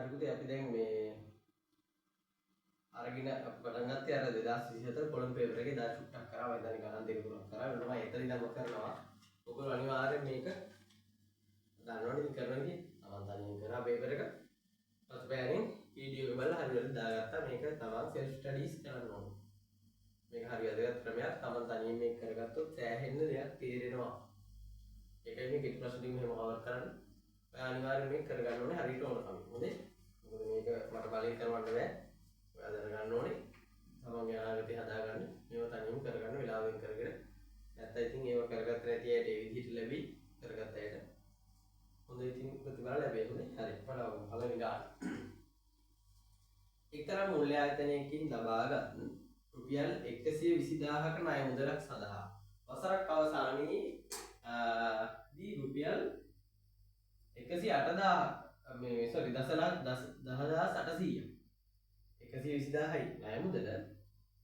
හරි පුතේ අපි දැන් මේ අරගෙන පටන් ගත්තේ අර 2024 කොළඹ පේපර් එකේ දා චුට්ටක් කරා වයින් දැන් ගණන් දෙක තුනක් කරා වෙන මම එතන ඉඳන්ම කරනවා. ඔයගොල්ලෝ අනිවාර්යෙන් මේක දන්නවනේ ඉතින් කරනවා ඉතින් තමන් තනියෙන් කරා පේපර් එක. ඊට පස්සේ වීඩියෝ එක බලලා හරියට දාගත්තා මේක තමන් සෙල්ෆ් ස්ටඩීස් කරන්න ඕනේ. මේක හරි වැදගත් ක්‍රමයක් තමන් තනියෙන් මේක කරගත්තොත් සෑහෙන්න දෙයක් තේරෙනවා. ඒකයි මේ කිට් ප්‍රශ්න ටික මෙහෙම කවර් කරන්න. ඔයා අනිවාර්යෙන් මේක කරගන්න ඕනේ හරියට ඕනකම. හොඳේ? මොකද මේක මට බලෙන් කරවන්න බෑ. ඔයා දැනගන්න ඕනේ. තමන්ගේ අනාගතය හදාගන්න. මේව තනියම කරගන්න වෙලාවෙන් කරගෙන. නැත්නම් ඉතින් ඒව කරගත්ත නැති අයට ඒ විදිහට ලැබි කරගත්ත අයට. හොඳ ඉතින් ප්‍රතිඵල ලැබෙයි. හොඳේ? හරි. බලමු පළවෙනි ගාන. එක්තරා මූල්‍ය ආයතනයකින් ලබාගත් රුපියල් 120,000ක ණය මුදලක් සඳහා වසරක් අවසානයේ දී රුපියල් 108,000 මේ සෝරි 10,800ක් 120,000යි ණය මුදල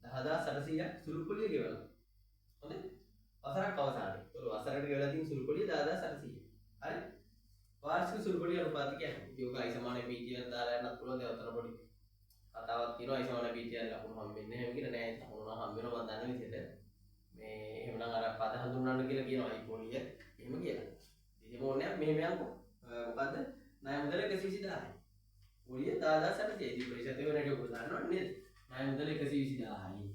10,800ක් සුළුපොලිය ගෙවලා. හොඳේ? වසරක් අවසානයේ. ඒක වසරකට ගෙවලා තියෙන සුළුපොලිය 10,800. හරි? වාර්ෂික සුළුපොලිය අනුපාත කියන්නේ. ඒක i සමාන PTR දාලා යන්නත් පුළුවන් දේවල් පොඩි කතාවක් තියෙනවා. i සමාන PTR ලකුණු හම්බෙන්නේ නැහැ කියලා නෑ. ලකුණු හම්බ වෙනවා මම දන්න විදිහට. මේ එහෙමනම් අර පද හඳුන්වන්න කියලා කියනවා i පොලිය. එහෙම කියලා. එහෙම ඕනේ මෙහෙම යන්කෝ. මොකද්ද? ණය මුදල 120,000යි. පොලිය 10,800යි. ඉතින් ප්‍රතිශතය වෙනට ඔයගොල්ලෝ දන්නවනේ නේද? ණය මුදල 120,000යි.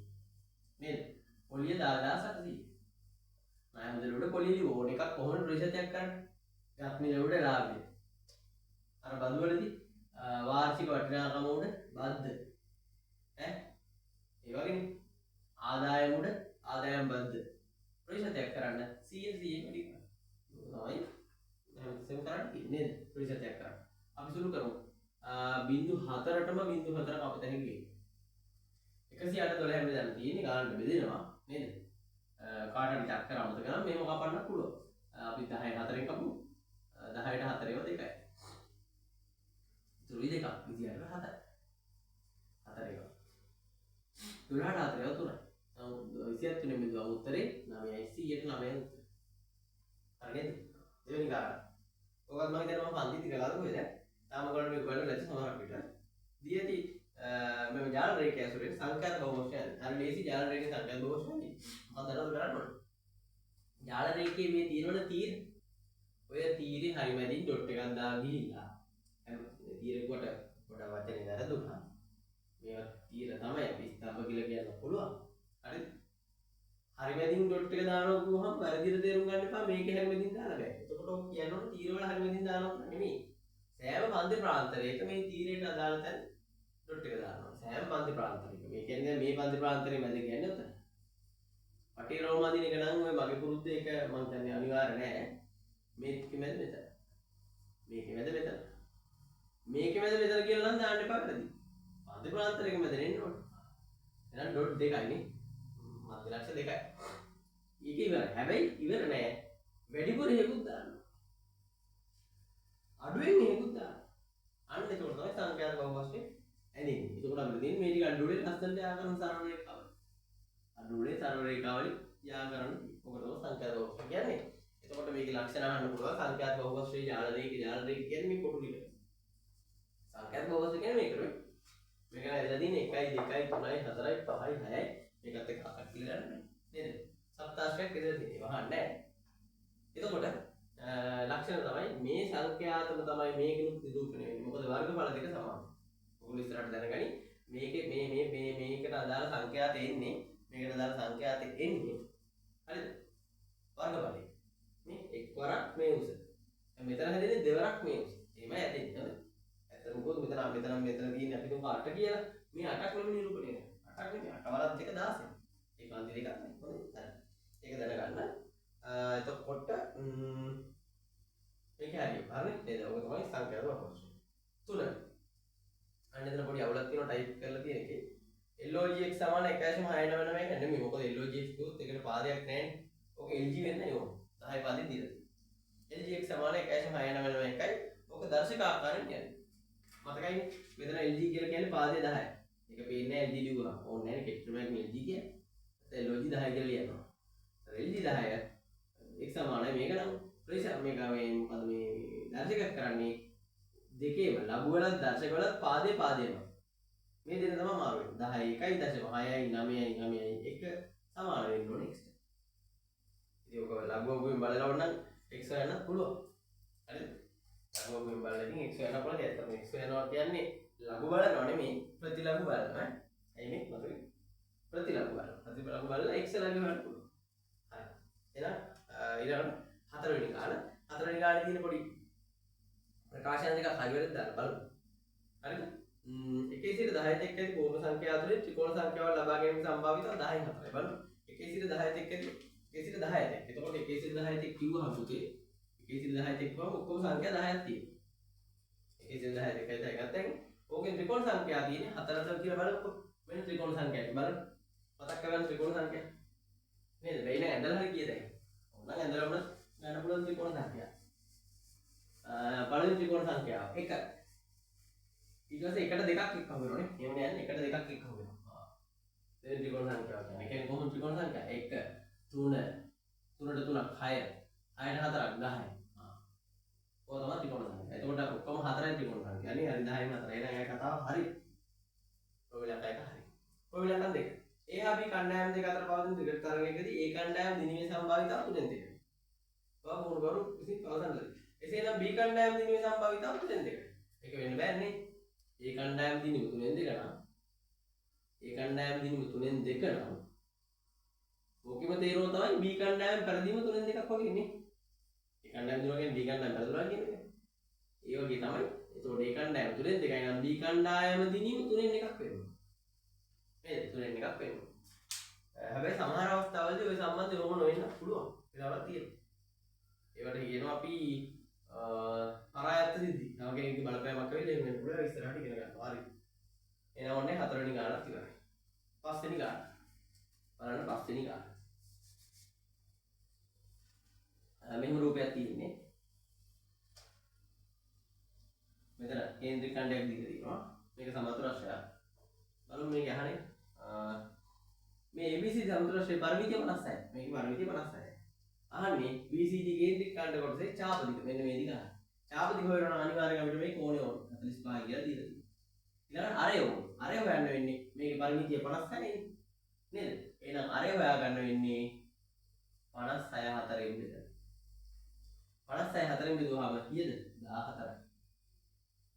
නේද? පොලිය 10,800යි. ණය මුදල වල පොලිය ඕන එකක් කොහොමද ප්‍රතිශතයක් කරන්නේ? ගත් මිල වල ලාභය. අර බදු වලදී වාර්ෂික වටිනාකම උඩ බද්ද. ඈ? ඒ වගේනේ. ආදායම උඩ ආදායම් බද්ද. ප්‍රතිශතයක් කරන්න 100 වැඩි කරන්න. නෝයි. හැමතිස්සෙම කරන්නේ නේද? ප්‍රතිශතයක් කරන්න. අපි සුළු කරමු. 0.4ටම 0.4 කපත හැකි. 108 හැම දැන් තියෙන්නේ ගානට බෙදෙනවා නේද? කාට හරි චක් කරා අමතක නම් මේව කපන්න පුළුවන්. අපි 10 4ෙන් කපමු. 10ට 4 ඒවා 2යි. තුරුයි 2ක් 27ට 7යි. 4 ඒවා. 12ට 4 ඒවා 3යි. 23 බෙදුවා උත්තරේ 9යි 100ට 9යි උත්තරේ. හරි නේද? දෙවෙනි කාරණා. ඔයගොල්ලෝ මම හිතනවා මම පන්තිති කළාද කොහෙද? තාම ඔයගොල්ලෝ මේ ගොඩ නැති සමහරක් විතර. දී ඇති මේ ජාල රේඛය ඇසුරෙන් සංඛ්‍යාත බහුවචනය. අර ලේසි ජාල රේඛේ සංඛ්‍යාත බහුවචනය. මම දන්නවද කරන්න ඕනේ. ජාල රේඛයේ මේ තියෙනවනේ තීර. ඔය තීරේ හරි මැදින් ඩොට් එකක් දාලා ගිහිල්ලා තීරේ කොට වචනේ වැරදුනා. මේවා තීර තමයි අපි ස්තම්භ කියලා කියන්න පුළුවන්. හරිද? හරි මැදින් ඩොට් එක දානවා කිව්වහම වැරදිට තේරුම් ගන්න එපා මේක හරි මැදින් දාලා බෑ. එතකොට ඔක් කියනවනේ තීර වල හරි මැදින් දානවා නෙමෙයි. සෑම පන්ති ප්‍රාන්තරයක මේ තීරයට අදාළ තැන ඩොට් එක දානවා. සෑම පන්ති ප්‍රාන්තරයක. මේ කියන්නේ මේ පන්ති ප්‍රාන්තරයේ මැද කියන්නේ උතන. පටි රෝම අදින එක නම් ඔය මගේ පුරුද්ද එක මම කියන්නේ අනිවාර්ය නෑ. මේකෙ මැද මෙතන. මේකෙ මැද මෙතන. මේකෙ මැද මෙතන කියලා නම් දාන්න එපා වැරදි. පන්ති ප්‍රාන්තරයක මැද එන්න ඕනේ. එහෙනම් ඩොට් දෙකයි නේ. මධ්‍ය ලක්ෂ දෙකයි. ඒක ඉවරයි. හැබැයි ඉවර නෑ. වැඩිපුර හේකුත් දානවා. අඩුවෙන් හේකුත් දානවා. අන්න ඒක තමයි සංඛ්‍යාත බහුවචනේ ඇදෙන්නේ. ඒකෝට අපිට තියෙන්නේ මේ ටික අඩුවේ ලස්සනට යාකරන සරල රේඛාව. අඩුවේ සරල රේඛාවලින් යාකරන ඔක තමයි සංඛ්‍යාත බහුවචන කියන්නේ. එතකොට මේකේ ලක්ෂණ අහන්න පුළුවන් සංඛ්‍යාත බහුවචනේ ජාල රේඛ කියන්නේ මේ කොටු ටික. සංඛ්‍යාත බහුවචන කියන්නේ මේක නෙවෙයි. මේක ඇදලා තියෙන්නේ 1 2 3 4 5 6යි මේකත් එක්ක අටක් කියලා ගන්න නේද? සප්තාශ්‍රයක් ඇදලා තියෙන්නේ වහන්නේ නැහැ. එතකොට ලක්ෂණ තමයි මේ සංඛ්‍යාතම තමයි මේකෙනුත් නිරූපණය වෙන්නේ. මොකද වර්ගඵල දෙක සමානයි. ඔයගොල්ලෝ ඉස්සරහට දැනගනි මේකේ මේකට අදාළ සංඛ්‍යාත එන්නේ මේකට අදාළ සංඛ්‍යාත එන්නේ හරිද? වර්ගඵලයි. මේ එක් වරක් මේ උස. දැන් මෙතන හැදෙන්නේ දෙවරක් මේ උස. එහෙමයි ඇදෙන්නේ නේද? ඇත්තටම මොකද මෙතන තියෙන්නේ අපි තුන් 8 කියලා. මේ 8ක් නෙමෙයි නිරූපණය වෙන්නේ. 8ක් නෙමෙයි 8 වරක් දෙක 16. ඒ කාන්ති දෙකක් නේ. හොඳයි. හරි. ඒක දැනගන්න. එතකොට මේක හරියි. හරි නේද? ඔක තමයි සංඛ්‍යාත බහුවචන. 3. අන්න එතන පොඩි අවුලක් තියෙනවා ටයිප් කරලා තියෙන එකේ. LOGX සමාන 1.69 වෙන මේක නෙමෙයි. මොකද LOGX කිව්වොත් ඒකට පාදයක් නැහැ. ඔක LG වෙන්නේ ඕන. 10 පාදේ දීලා තියෙනවා. LGX සමාන 1.69 වෙන එකයි. ඔක දර්ශක ආකාරයෙන් කියන්නේ. මතකයිනේ? මෙතන LG කියලා කියන්නේ පාදේ 10යි. ඒක පේන්නේ LG ලියුවා. ඕනේ නැහැ කෙට්‍රමයක් LG කියන්නේ. ඒත් LOG 10 කියලා ලියනවා. LG 10 x සමානයි මේක නම් ප්‍රතිශත මේක මේ මොකද මේ දර්ශකයක් කරන්නේ දෙකේම ලඝු වලත් දශක වලත් පාදේම මේ දෙන තමයි මාරු වෙන්නේ 10 1.6යි 9යි 1 සමාන වෙන්න ඕනේ x. ඉතින් ඔක ලඝු වගුවෙන් බලලා වුණනම් x හොයන්න පුළුවන්. හරිද? ලඝු වගුවෙන් බලලා ඉතින් x හොයන්න පුළුවන්. ඒත් අපි x හොයනවා කියන්නේ ලඝු බලනවා නෙමෙයි ප්‍රතිලඝු බලනවා. ඇයි මේ මතකයි? ප්‍රතිලඝු බලනවා. ප්‍රතිලඝු බලලා x ලඝු හොයන්න පුළුවන්. හරි. එහෙනම් ඊළඟට හතරවෙනි ගානේ තියෙන පොඩි ප්‍රකාශන දෙකක් හරි වෙලද දාලා බලමු. හරිද? 1/10ත් එක්ක ඇති පූර්ණ සංඛ්‍යා අතුරේ ත්‍රිකෝණ සංඛ්‍යාවල් ලබා ගැනීමේ සම්භාවිතාව 10න් 4යි. බලමු. 1/10ත් එක්ක ඇති 1/10ත් එක්ක. එතකොට 1/10ත් එක්ක කිව්වහම පුතේ 1/10ත් එක්කම ඔක්කොම සංඛ්‍යා 10ක් තියෙනවා. 1/10ත් එක්ක ගත්තම ඕකෙන් ත්‍රිකෝණ සංඛ්‍යා තියෙන්නේ 4 කියලා බලමු. වෙන ත්‍රිකෝණ සංඛ්‍යාවක් බලමු. මතක් කරගන්න ත්‍රිකෝණ සංඛ්‍යා. නේද? වෙයින ඇඳලා හරි කියදයි. ඕනනම් ඇඳලා වුණත් ගන්න පුළුවන් ත්‍රිකෝණ සංඛ්‍යා. පළවෙනි ත්‍රිකෝණ සංඛ්‍යාව 1. ඊට පස්සේ 1ට 2ක් එක්ක හම්බ වෙනවනේ. එහෙම නෑනේ 1ට 2ක් එක්ක හම්බ වෙනවා. දෙවෙනි ත්‍රිකෝණ සංඛ්‍යාව කියන්නේ. ඒ කියන්නේ කොහොමද ත්‍රිකෝණ සංඛ්‍යා? 1 3 3ට 3ක් 6 6ට 4ක් 10යි. ඔය තමයි ත්‍රිකෝණ සංඛ්‍යා. එතකොට ඔක්කොම 4යි ත්‍රිකෝණ සංඛ්‍යා. නේ හරි 10න් 4. එහෙනම් ඒ කතාව හරි. ඔය විලක් එක හරි. ඔය විලක්කන් දෙක. A හා B කණ්ඩායම් දෙක අතර පවතින ත්‍රිකෝණ තරගයකදී ඒ කණ්ඩායම දිනීමේ සම්භාවිතාව 3න් 2යි. ඔය මොනවරු විසින් පවසන්නද? එසේනම් B කණ්ඩායම දිනීමේ සම්භාවිතාව 3න් 2යි. ඒක වෙන්න බෑනේ. ඒ කණ්ඩායම දිනීම 3න් 2 නම් ඒ කණ්ඩායම දිනීම 3න් 2 නම් ඕකෙම තේරුම තමයි B කණ්ඩායම පරිදීම 3න් 2ක් වගේ ඉන්නේ. ඒ කණ්ඩායම දිනුවා කියන්නේ B කණ්ඩායම පරිදුනා කියන්නේ. ඒ වගේ තමයි. ඒතකොට ඒ කණ්ඩායම 3න් 2යි නම් B කණ්ඩායම දිනීම 3න් 1ක් වෙනවා. නේද? 3න් 1ක් වෙනවා. හැබැයි සමහර අවස්ථාවලදී ওই සම්බන්ධය ඕම නොවෙන්න පුළුවන්. ඒලාවක් තියෙනවා. ඒවට කියනවා අපි අරායත්ත සිද්ධි. තව කෙනෙක්ගේ බලපෑමක් වෙයිද එහෙම වෙන්න පුළුවන්. ඉස්සරහට ඉගෙන ගන්නවා. හරි. එහෙනම් ඔන්නේ හතරවෙනි ගානක් ඉවරයි. පස්වෙනි ගාන. බලන්න පස්වෙනි ගාන. මෙහෙම රූපයක් තියෙන්නේ. මෙතන කේන්ද්‍රික ඛණ්ඩයක් දිග තියෙනවා. මේක සමතුලස්ය. බලමු මේක යහනේ. මේ ABC සමතුලස්ය පරිමිතිය 56යි. මේකේ පරිමිතිය 56යි. අහන්නේ BCD කේන්ද්‍රික ඛණ්ඩ කොටසේ ඡාප දිග. මෙන්න මේ දිග. ඡාප දිග හොයනවා අනිවාර්යයෙන් අපිට මේ කෝණය ඕන. 45 කියලා දීලා තියෙනවා. ඊළඟට අරය ඕන. අරය හොයන්න වෙන්නේ මේකේ පරිමිතිය 56යි නේද? එහෙනම් අරය හොයා ගන්න වෙන්නේ 56 4ෙන් බෙදලා. 56 4ෙන් බෙදුවාම කීයද? 14යි.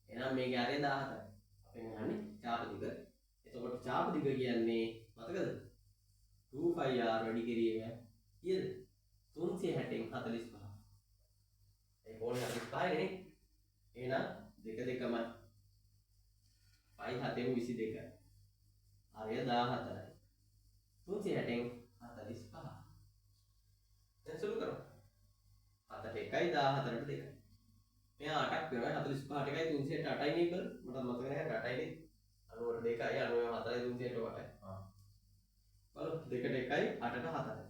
එහෙනම් මේකේ අරය 14යි. අපෙන් අහන්නේ ඡාප දිග. එතකොට ඡාප දිග කියන්නේ මතකද? 2πr වැඩි කිරීම කීයද? 360න් 45. ඒ කෝණය 45 නේ. එහෙනම් දෙක දෙකමයි. පයි 7න් 22. අරය 14යි. 360න් 45. දැන් සුළු කරමු. 7ට 1යි 14ට 2යි. මෙයා 8ක් වෙනවා 45ට 1යි 360ට 8යි නේ බලන්න. මට මතක නැහැ 8යි නේ. 90ට 2යි 94යි 360ට 8යි. බලමු 2ට 1යි 8ට 4යි.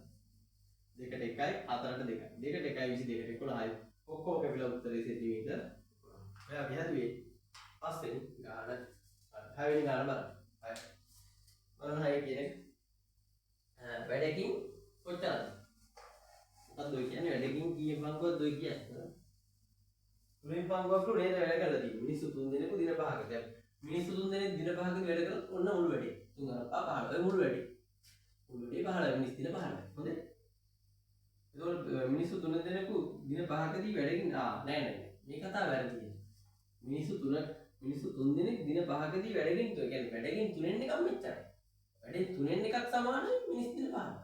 2ට 1යි 4ට 2යි. 2ට 1යි 22ට 11යි. ඔක්කොම කැපිලා උත්තරේ සෙන්ටිමීටර් 11. ඔයා විහදුවේ පස්වෙනි ගාන. හයවෙනි ගාන බලන්න. හය. බලන්න හය කියන්නේ වැඩකින් කොච්චරද? මොකක්ද ඔය කියන්නේ වැඩකින් කීයෙන් පංගුවක්ද ඔය කියන්නේ? තුනෙන් පංගුවක් නේද වැඩ කරලා තියෙන්නේ. මිනිස්සු 3 දෙනෙකු දින 5ක. දැන් මිනිස්සු 3 දෙනෙක් දින 5ක වැඩ කරොත් ඔන්න මුළු වැඩේ. 3 අර 5 15 ඔය මුළු වැඩේ. මුළු වැඩේ 15 මිනිස්සු දින 15. හොඳයි. ඒතකොට මිනිස්සු 3 දෙනෙකු දින 5කදී වැඩකින් නෑ. මේ කතාව වැරදි. මිනිස්සු 3 දෙනෙක් දින 5කදී වැඩකින් ඒ කියන්නේ වැඩකින් 3න් එකක් මෙච්චරයි. වැඩේ 3න් එකක් සමානයි මිනිස් දින 5යි.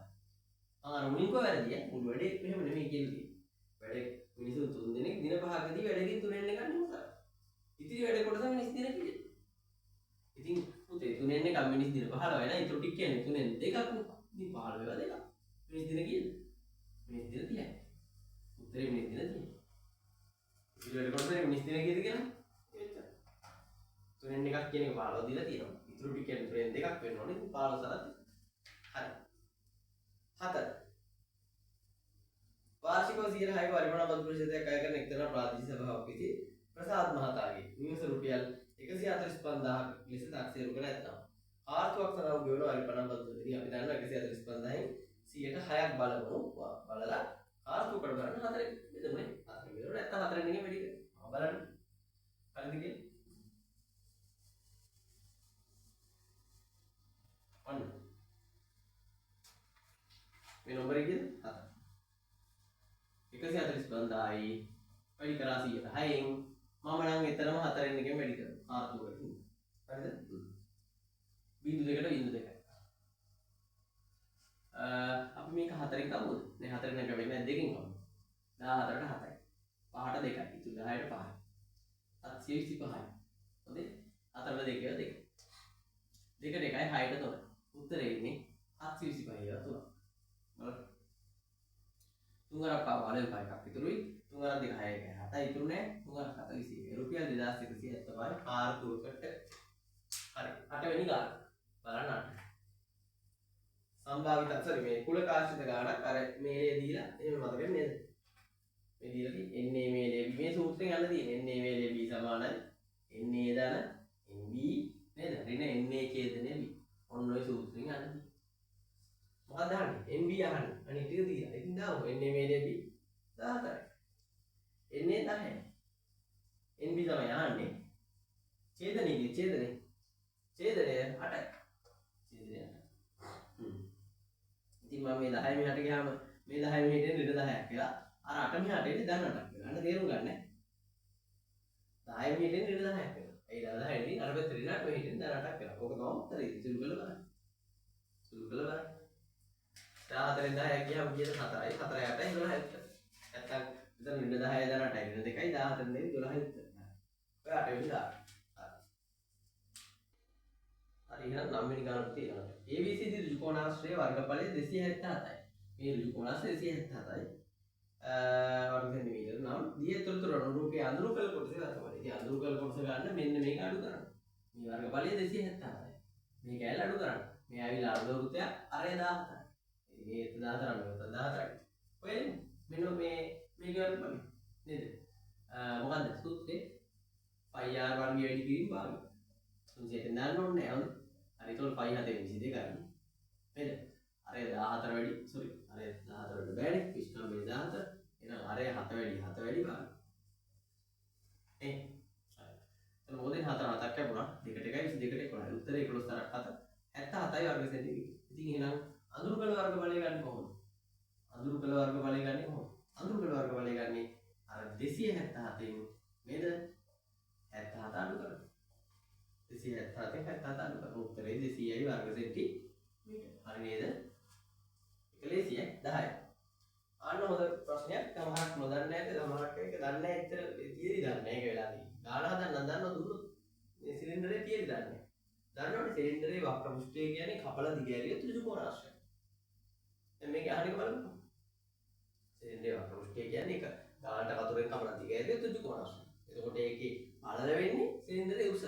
මුලින්ම වැරදියි. මුළු වැඩේ මෙහෙම නෙමෙයි කියන්නේ. වැඩේ මිනිස්සු 3 දෙනෙක් දින 5කදී වැඩකින් 3න් එකක් නෙමෙයි. ඉතිරි වැඩ කොටස මිනිස් දින කීයද? ඉතින් පුතේ 3න් එකක් මිනිස් දින 15යි නේද? ඊට ටික කියන්නේ 3න් දෙකක් නේ. ඉතින් 15 ඒවා දෙකක්. මිනිස් දින කීයද? මිනිස් දින 30යි. උත්තරේ මිනිස් දින 30යි. ඉතිරි වැඩ කොටස මිනිස් දින කීයද කියලා? 3න් එකක් කියන එක 15 දීලා තියෙනවා. ඉතුරු ටික කියන්නේ 3න් දෙකක් වෙන්න ඕනේ. 15 සරත්. හරි. 7. වාර්ෂිකව 106ක පරිමාණ බදු ප්‍රතිශතයක් අය කරන එක්තරා ප්‍රාදේශීය සභාවක් විසි ප්‍රසාද් මහතාගේ නිවස රුපියල් 145,000ක් ලෙස තාක්ෂේරු කර ඇතනම් ආර්ථික සනාව ගෙවන පරිමාණ බදු ඉතින් අපි දන්නවා 145,000න් 100ට 6ක් බලමු. බලලා ආර්ථික කොට ගන්න 4 බෙදමුනේ. 4 බෙදුවා නැත්නම් 4 නෙමෙයි වැඩි කරනවා. බලන්න. හරිද කියලා ඔන්න මේ නම්බරේ කියද 145යි වැඩි කරා 100යි 6න් මම නම් එතරම් 4න් එකෙන් වැඩි කරනවා ආතුරට හරිද බිංදු දෙකට බිංදු දෙකයි අපි මේක 4න් කවුද නේ 4න් එක වෙන්නේ දෙකකින් කවුද 14ට 7යි 5ට 2යි ඉතින් 10ට 5යි 725යි හොඳේ 4ට 2 2 දෙකට 1යි 6ට 3යි උත්තරේ ඉන්නේ 725 3 බලන්න තුන්වරක් පාවලෙන් පහ එකක් ඉතුරුයි තුන්වරක් දෙක 6 එකයි 7යි ඉතුරු නෑ තුන්වරක් 41 රුපියල් 2170යි ආර්තුවකට හරි 8 වෙනි ගාන බලන්න 8 සම්භාවිත සෝරි මේ කුල කාශ්‍යිත ගානක් අර මේලේ දීලා එහෙම මතකද නේද මේ දීලා තියෙන්නේ එන්නේ මේලේ මේ සූත්‍රයෙන් යන්න තියෙන්නේ එන්නේ මේලේ b සමානයි එන්නේ දන nb නේද ඍණ එන්නේ ඡේදනය b ඔන්න ඔය සූත්‍රයෙන් යන්න මොකක්ද අහන්නේ nb අහන්නේ අනිත් ටික දීලා ඉතින් දාමු එන්නේ මේලේ b 14යි එන්නේ 10යි nb තමයි අහන්නේ ඡේදනයේ ඡේදනය 8යි ඡේදනය 8 ඉතින් මම මේ 10 මෙහාට ගියාම මේ 10 මෙහෙට එන්නේ 10ක් කියලා අර 8 මෙහාට එන්නේ දැන් 8ක් කියලා. අන්න තේරුම් ගන්න. 10 මෙහෙට එන්නේ 10ක් කියලා. ඒ 10 එන්නේ අර පැත්තට ඉන්නත් මෙහෙට එන්නේ දැන් 8ක් කියලා. ඕක තමයි උත්තරේ. සුළු කරලා බලන්න. සුළු කරලා බලන්න. 14න් 10ක් ගියාම කීයද 4යි. 4යි 8යි 12යි. නැත්තම් ඉතින් 10යි දැන් 8යි. 2යි 14න් 12යි. ඔය 8 වෙනි ගාන. හරි එහෙනම් 9 වෙනි ගානක් තියෙනවා. ABCD ත්‍රිකෝණාශ්‍රයේ වර්ගඵලය 277යි. මේ ත්‍රිකෝණාශ්‍රය 277යි. වර්ග සෙන්ටිමීටර නම් දී තොරතුරු අනුරූපී අඳුරු කළ කොටසේ වර්ගඵලය. ඉතින් අඳුරු කළ කොටස ගන්න මෙන්න මේක අඩු කරන්න. මේ වර්ගඵලය 277යි. මේක ඇල අඩු කරන්න. මේ ඇවිල්ලා අර්ධ වෘත්තය අරය 17යි. ඉතින් මේ 17 14යි. ඔය මෙන්න මේක වර්ගඵලය නේද? මොකද්ද සූත්‍රේ? πr වර්ගය වැඩි කිරීම භාගය. 300ෙන් දාන්න ඕනේ නැහැ. හරි ඒතකොට පයි 7 22 ගන්න. නේද? අර 14 වැඩි සෝරි අර 14 වලට බෑනේ. විස්කම්බේ 14. එහෙනම් අර 7 වැඩි බලන්න. හරි. එතන මොකද 4 7ක් ලැබුණා. දෙකට 1යි 22ට 11. උත්තරේ 11 තරක් 7. 77යි වර්ග සෙන්ටිමීටර. ඉතින් එහෙනම් අඳුරු කළ වර්ග බලය ගන්න කොහොමද? අඳුරු කළ වර්ග බලය ගන්නේ කොහොමද? අඳුරු කළ වර්ග බලය ගන්නේ අර 277න් නේද? 77 අඩු කරනවා. 277න් 77 අඩු කරනවා. උත්තරේ 200යි වර්ග සෙන්ටිමීටර. හරි නේද? එක ලේසියයි 10යි. අන්න හොඳ ප්‍රශ්නයක්. සමහරක් නොදන්නේ නැද්ද? සමහරක් එක දන්නේ නැහැ. ඇත්තට තියරි දන්නේ නැහැ ඒක වෙලාවදී. ගාන හදන්න දුන්නොත් මේ සිලින්ඩරේ තියරි දන්නේ නැහැ. දන්නවනේ සිලින්ඩරේ වක්‍ර පෘෂ්ඨය කියන්නේ කපලා දිගෑරිය ත්‍රිකෝණාශ්‍රය. දැන් මේක අහන්නේ බලන්න. සිලින්ඩරේ වක්‍ර පෘෂ්ඨය කියන්නේ එක ගානට කතුරෙන් කපලා දිගෑරිය ත්‍රිකෝණාශ්‍රය. එතකොට ඒකේ පළල වෙන්නේ සිලින්ඩරේ උස.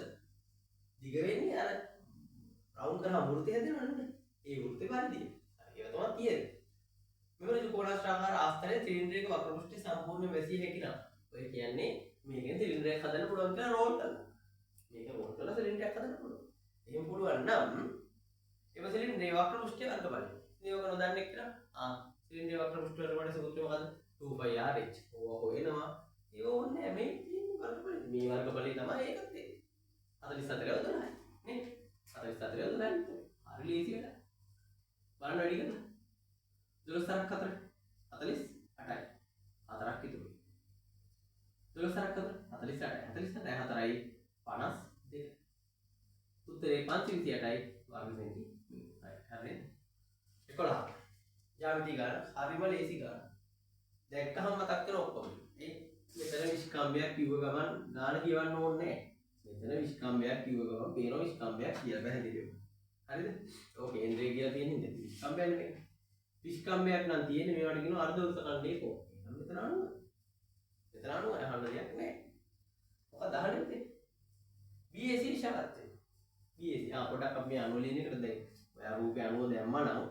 දිග වෙන්නේ අර රවුන්ඩ් කරා වෘත්තය හැදෙනවනේ නේද? ඒ වෘත්තේ පරිදි. හරි ඒක තමයි තියරි. මෙවර ත්‍රිකෝණාශ්‍රාකාර ආස්තරයේ සිලින්ඩරයක වක්‍ර පෘෂ්ඨය සම්පූර්ණ වැසිය හැකි නම් ඔය කියන්නේ මේකෙන් සිලින්ඩරයක් හදන්න පුළුවන් කියලා රෝල් කරනවා. මේක රෝල් කරලා සිලින්ඩරයක් හදන්න පුළුවන්. එහෙම පුළුවන් නම් ඒ සිලින්ඩරේ වක්‍ර පෘෂ්ඨය වර්ග බලය. ඉතින් ඔක නොදන්නේ කියලා සිලින්ඩරේ වක්‍ර පෘෂ්ඨ වල වඩ සූත්‍රය මොකද්ද? 2πrh. ඕවා හොයනවා. ඒ ඕනේ මේ තියෙන වර්ග බලය. මේ වර්ග බලය තමයි ඒකත් තියෙන්නේ. 44 12යි නේ 44 12යි හරි ලේසි වැඩ බලන්න වැඩි කරන්න 12ක් 4 48යි 4ක් ඉතුරුයි 12ක් 4 48යි 4යි 52 උත්තරේ 528යි වර්ග සෙන්ටිමීටර හරි 11 ජ්‍යාමිති ගාන හරිම ලේසි ගාන දැක්කහම මතක් වෙන ඔක්කොම මේ මෙතන විස්කම්බයක් කිව්ව ගමන් ගාන කියවන්න ඕනේ නැහැ මෙතන විස්කම්බයක් කිව්ව ගමන් පේන විස්කම්බයක් කියලා පැහැදිලිව. හරිද? ඔක කේන්ද්‍රය කියලා තියෙන්නේ විස්කම්බයක් නෙමෙයි. විස්කම්බයක් නම් තියෙන්නේ මේවට කියනවා අර්ධ වෘත්ත ඛණ්ඩයේ කෝණ. එහෙනම් මෙතන අණුව. මෙතන අණුව අහන්න දෙයක් නැහැ. මොකද අහන්නේ මෙතේ? BAC ශාකත්වය. BAC පොඩක් අපි මේ අණුව ලියන එකට දැන් ඔයා රූපේ අණුව දැම්මා නම්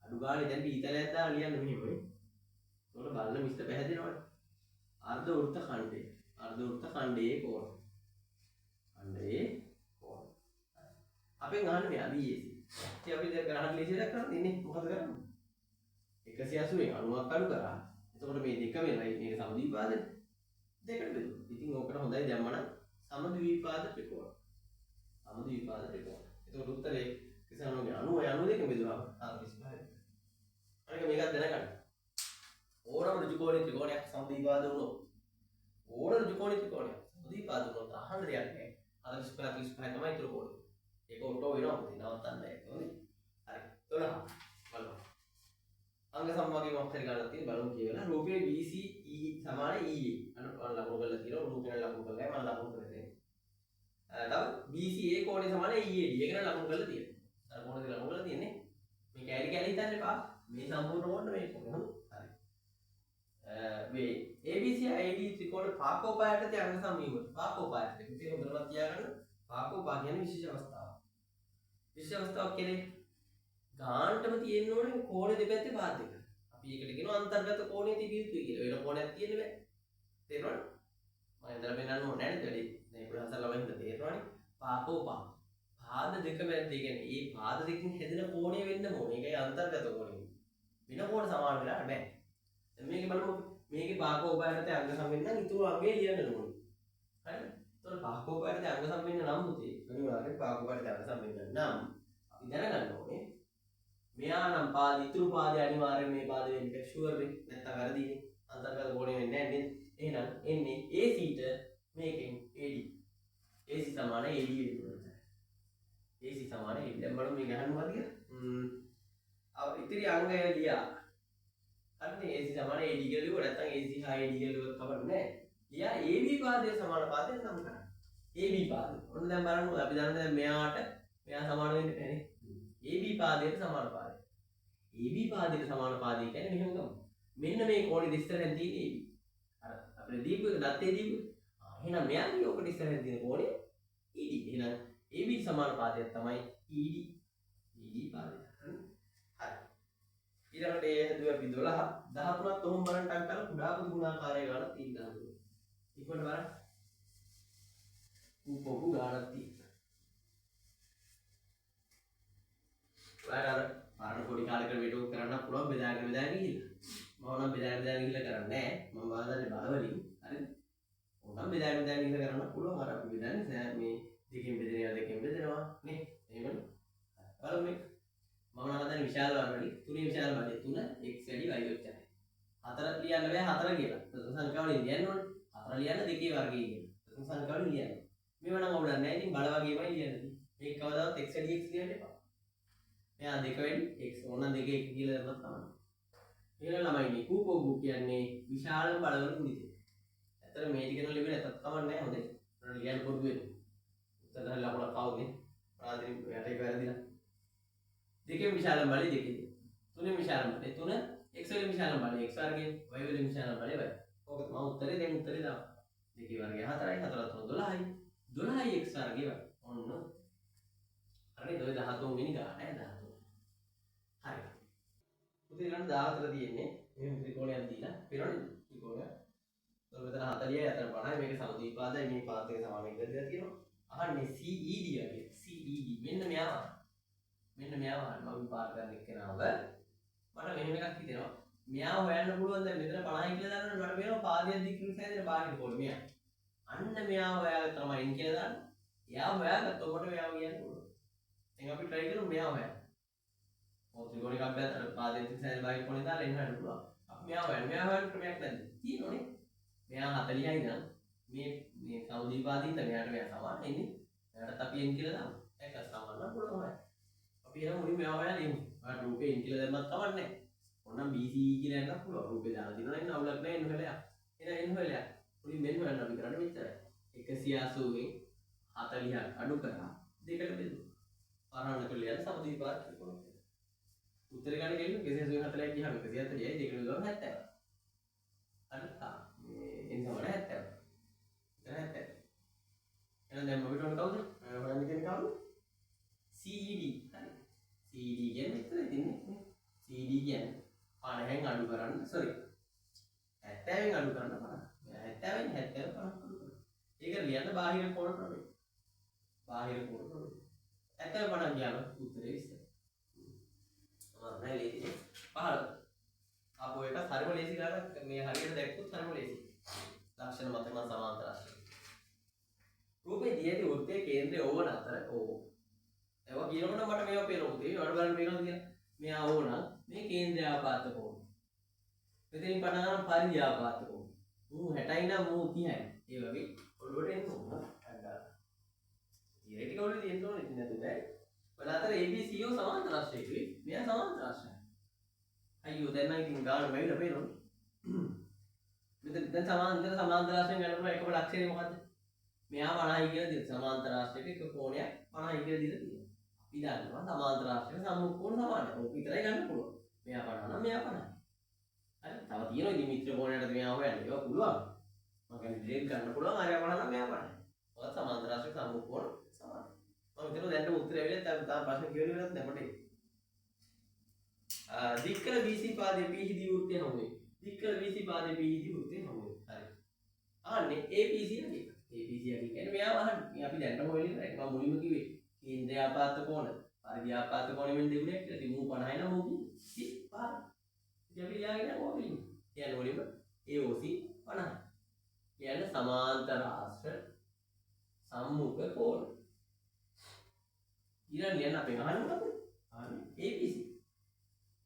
අඩු ගානේ දැන් ඊතලයක් දාලා ලියන්න මෙහෙමයි. ඒකට බලන්න මිස්ටර් පැහැදිනවනේ. අර්ධ වෘත්ත ඛණ්ඩය. අර්ධ වෘත්ත ඛණ්ඩයේ කෝණ. ඛණ්ඩයේ කෝණ. අපෙන් අහන්නේ මෙයා BAC. ඉතින් අපි දැන් ග්‍රහණ ලේසියක් කරන්නේ ඉන්නේ මොකද කරන්නේ? 180 න් 90ක් අඩු කරා. එතකොට මේ දෙක වෙනයි මේක සමදීපාදනේ. දෙකට බෙදුවා. ඉතින් ඕකට හොඳයි දැම්මනම් සමද්විපාද ත්‍රිකෝණ. සමද්විපාද ත්‍රිකෝණ. එතකොට උත්තරේ කිසානුගේ 92 බෙදුවා 45. අනික මේකත් දැනගන්න. ඕනම ඍජුකෝණී ත්‍රිකෝණයක් සමද්විපාද වුණොත් ඕන ඍජුකෝණී ත්‍රිකෝණයක් සමද්විපාද වුණොත් අහන්න දෙයක් නැහැ. 45 45 තමයි ත්‍රිකෝණය. ඒක ඔටෝ වෙනවා පුතේ නවත්තන්න නැහැ. හරි. හරි. 12 බලමු. අංග සමවාගයේ මොකක් හරි ගන්නක් තියෙන බලමු කියලා. රූපයේ BCE සමාන EA. අන්න ලකුණු කරලා තියෙනවා. රූපේ ලකුණු කරලා මම ලකුණු කරලා තියෙනවා. තව BCA කෝණය සමාන EAD. ඒක නම් ලකුණු කරලා තියෙනවා. අර කොහොමද ලකුණු කරලා තියෙන්නේ? මේ කැලි කැලි හිතන්න එපා. මේ සම්පූර්ණ ඕන්න මේ කොහොමද? හරි. මේ ABC AD ත්‍රිකෝණ පාකෝපායතේ අංග සමීප. පාකෝපායතේ. ඉතින් හොඳට තියාගන්න. පාකෝපා කියන්නේ විශේෂ අවස්ථාවක්. විශේෂ අවස්ථාවක් කියන්නේ ගානටම තියෙන්න ඕනේ කෝණ දෙපැත්තේ පාද දෙක. අපි ඒකට කියනවා අන්තර්ගත කෝණයේ තිබිය යුතුයි කියලා. වෙන කෝණයක් තියෙන්න බෑ. තේරෙනවද? මම ඉඳලා පෙන්නන්න ඕනේ නෑනේ වැඩි. දැන් 11 ළමයි හින්දා තේරෙනවනේ. පාකෝපා. පාද දෙක මැද්දේ කියන්නේ මේ පාද දෙකෙන් හැදෙන කෝණය වෙන්න ඕනේ. ඒකයි අන්තර්ගත කෝණය. වෙන කෝණ සමාන වෙලා බෑ. දැන් මේක බලමු. මේකේ පාකෝපායතේ අංග සම්බන්ධ නම් ඊතුරු අංගේ ලියන්න ඕනේ. හරිද? ඒතකොට පාකෝපායතේ අංග සම්බන්ධ නම් පුතේ. අනිවාර්යෙන් පාකෝපායතේ අංග සම්බන්ධ නම් අපි දැනගන්න ඕනේ. මෙයා නම් පාද ඉතුරු පාදේ අනිවාර්යෙන් මේ පාද වෙන්නේ ෂුවර් වෙයි. නැත්නම් වැරදිනේ. අන්තර්ගත කෝණය වෙන්නේ නැහැ නේද? එහෙනම් එන්නේ AC ට මේකෙන් AD. AC සමාන AD වෙනවා. AC සමාන AD. දැන් බලමු මේ ගහන්න මොකද කියලා. ඉතිරි අංගය ලියා. හරිනේ AC සමාන AD කියලා ලියුවා. නැත්නම් AC හා AD කියලා ලියුවත් කවන්නේ නැහැ. ලියා AB පාදයේ සමාන පාදයෙන් නම් කරන්න. AB පාද. ඔන්න දැන් බලන්න අපි දන්නේ දැන් මෙයා සමාන වෙන්නේ නැහැ නේ. AB පාදයට සමාන පාදය. AB පාදයට සමාන පාදය කියන්නේ මෙහෙම ගමු. මෙන්න මේ කෝණෙ ඉස්සරහින් තියෙන AB. අර අපිට දීපු එක දත්තේ දීපු. එහෙනම් මෙයාගේ ඔකට ඉස්සරහින් තියෙන කෝණය ED. එහෙනම් AB සමාන පාදයක් තමයි ED. ED පාදය. හරි. ඊළඟට ඒ හදුවා අපි 12 13ත් ඔහොම බලන්න ටක් කරලා කුඩා පොදු ගුණාකාරය ගන්න තියෙනවා. ඊපොට බලන්න. පොදු ගානක් තියෙනවා. පාරණ පොඩි කාලයකට වීඩියෝ කරන්න පුළුවන් බෙදාගෙන ගිහිල්ලා. මම නම් බෙදාගෙන ගිහිල්ලා කරන්නේ නැහැ. මම බාදන්නේ බලවලින්. හරිද? ඕනම් බෙදාගෙන ගිහිල්ලා කරන්න පුළුවන්. අර අපි බෙදන්නේ මේ දෙකෙන් බෙදෙනවා නේ. එහෙමනේ. බලමු මේ. මම නම් හදන්නේ විශාල වර්ගවලින්. තුනේ විශාල වර්ගය 3 x වැඩි y ඔච්චරයි. 4 ලියන්න බෑ 4 කියලා. සංඛ්‍යාවලින් ලියන්න ඕනේ. 4 ලියන්න 2 වර්ගය කියලා. සංඛ්‍යාවලින් ලියන්න. මේව නම් අවුලක් නැහැ. ඉතින් බල වගේමයි ලියන්නේ. මේක කවදාවත් x වැඩි x ලියන්න එපා. මෙයා 2 වැඩි x ඕන 2 1 කියලා දැම්මත් තමයි. ඊළඟ ළමයි මේ කූපෝගු කියන්නේ විශාලම බලවල කුඩිතේ. ඇත්තට මේ ටික නම් ලියන්න නැතත් කමක් නැහැ හොඳේ. උනන ලියන්න පොදු වෙන්නේ. උත්තර හරි ලකුණක් ආවනේ. ප්‍රාදෙනි යට එක වැරදිලා. දෙකෙන් විශාලම බලය දෙකේ. තුනෙන් විශාලම බලය 3 x වලින් විශාලම බලය x වර්ගයෙන් y වලින් විශාලම බලය y. ඕක තමයි උත්තරේ දැන් උත්තරේ දාන්න. දෙකේ වර්ගය 4යි 4 3 12යි. 12යි x වර්ගය y. ඔන්න. හරි 13 වෙනි ගාන ඈ 13. හරි. පුතේ ඊළඟ 14 තියෙන්නේ මේ ත්‍රිකෝණයක් දීලා පිරවන්නේ ත්‍රිකෝණය. ඒතකොට මෙතන 40යි අතර 50යි මේක සමද්විපාදයි මේ පාද දෙක සමාන එකද කියලා තියෙනවා. අහන්නේ CED කියලා. CED මෙන්න මෙයා. මෙන්න මෙයාව මම විපාක ගන්න එක්කනව මට මෙහෙම එකක් හිතෙනවා. මෙයාව හොයන්න පුළුවන් දැන් මෙතන 50යි කියලා දාන්න මට මේවා පාදයෙන් දික්කින් සෑදෙන බාහිර කෝණ මෙයා. අන්න මෙයාව හොයාගත්ත තමයි ඉන් කියලා දාන්න. එයා හොයාගත්තොත් මට මෙයාව කියන්න පුළුවන්. දැන් අපි try කරමු මෙයාව හොයන්න. මොකද ත්‍රිකෝණ එකක් බෑතර පාදයෙන් දික්කින් සෑදෙන බාහිර කෝණේ දාලා එන්න හරියට පුළුවන්. අපි මෙයාව හොයන්න. මෙයාව හොයන්න ක්‍රමයක් නැද්ද? තියෙනවනේ. මෙයා 40යි නම් මේ සමද්විපාදිත මෙයාට මෙයා සමාන ඉන්නේ. එයාට අපි n කියලා දාමු. ඒක සමාන නම් පුළුවන් හොයන්න. අපි එහෙනම් මුලින්ම මෙයා හොයලා ලියමු. ඔයාලට රූපේ n කියලා දැම්මත් කමක් නැහැ. ඕනම් BCE කියලා එකක් පුළුවන්. රූපේ දාලා දිනනවා ඉන්න අවුලක් නැහැ n හොයලා. එහෙනම් n හොයලා. මුලින් මෙන්න හොයන්න අපි කරන්නේ මෙච්චරයි. 180 න් 40ක් අඩු කරා දෙකට බෙදුවා. පාරාණ කළේ යන සමද්විපාද ත්‍රිකෝණ. උත්තරේ ගන්න ගෙලින් 180 40ක් ගියාම 140යි දෙකට බෙදුවම 70. හරි තා. මේ n සමාන 70. 70. එහෙනම් දැන් අපිට ඕන කවුද? හොයන්න කියන්නේ කවුද? CED. හරි. CED කියන්නේ මෙතන තියෙන්නේ. CED කියන්නේ 50න් අඩු කරන්න sorry 70න් අඩු කරන්න 50. 70න් 70 50 අඩු කරන්න. ඒක ලියන්න බාහිර කෝණ ක්‍රමය. බාහිර කෝණ ක්‍රමය. 70 50 ගියාම උත්තරේ 20. නෑ ලේසි. 15. අපෝ එක හරිම ලේසි ගන්න මේ හරියට දැක්කොත් හරිම ලේසි. ලක්ෂණ මතක නම් සමාන්තර රාශිය. රූපේ දියදී වෘත්තයේ කේන්ද්‍රය ඕන අතර ඕ. ඒවා කියනකොට මට මේවා පේනවා. ඒ වල බලන්න පේනවද කියලා. මෙයා ඕන මේ කේන්ද්‍රය ආපාත කෝණ. මෙතනින් පටන් පරිද්‍යාපාත කෝණ. මූ 60යි නම් මූ 30යි. ඒ වගේ ඔළුවට එන්න ඕන. ඊට කවුරුද එන්න ඕනේ ඉතින් නේද බෑ. වල අතර ABCO සමාන්තර රාශියකුයි. මෙයා සමාන්තර රාශියක්. අයියෝ දැන් නම් ඉතින් ගාන වෙයිලා පේනවනේ. මෙතන දැන් සමාන්තර රාශියෙන් ගන්න එකම ලක්ෂණය මොකද්ද? මෙයා 50යි කියලා දෙන්න. සමාන්තර රාශියක එක කෝණයක් 50යි කියලා දීලා තියෙනවා. අපි දන්නවා සමාන්තර රාශියක සම්මුඛ කෝණ සමානයි. ඕක විතරයි ගන්න පුළුවන්. මෙයා 50 නම් මෙයා 50. හරි. තව තියෙනවා ඉතින් මිත්‍ර කෝණයකට මෙයා හොයන්න. ඒක පුළුවන්. මම කියන්නේ ඩිලීට් කරන්න පුළුවන්. අරයා 50 නම් මෙයා 50. ඔය සමාන්තර රාශියක සම්මුඛ කෝණ සමානයි. මම හිතනවා දැන් උත්තරය ඇවිල්ලා තාම ප්‍රශ්න කියවෙන්නේ වෙලත් නැහැ මට. දික්කල BC පාදයේ PCD වෘත්තය හමු වේ. දික්කල BC පාදයේ PCD වෘත්තය හමු වේ. හරි. ආන්නේ APC එක. APC එක කියන්නේ මෙයා වහන්නේ. මේ අපි දැන්ටම හොයලා ඉවරයි. මම මුලින්ම කිව්වේ කේන්ද්‍රය ආපාත කෝණ, පරිධි ආපාත කෝණ වෙන දෙගුණයක් කියලා. ඉතින් මූ 50 නම් මූ 30. ඉතින් අපි ලියාගෙන යනවා මුලින්ම. කියන්නේ මුලින්ම AOC 50. කියන්නේ සමාන්තර ආශ්‍ර සම්මුඛ කෝණ. ඊළඟ ලියන්න අපේ අහන්නේ මොකක්ද? අහන්නේ APC.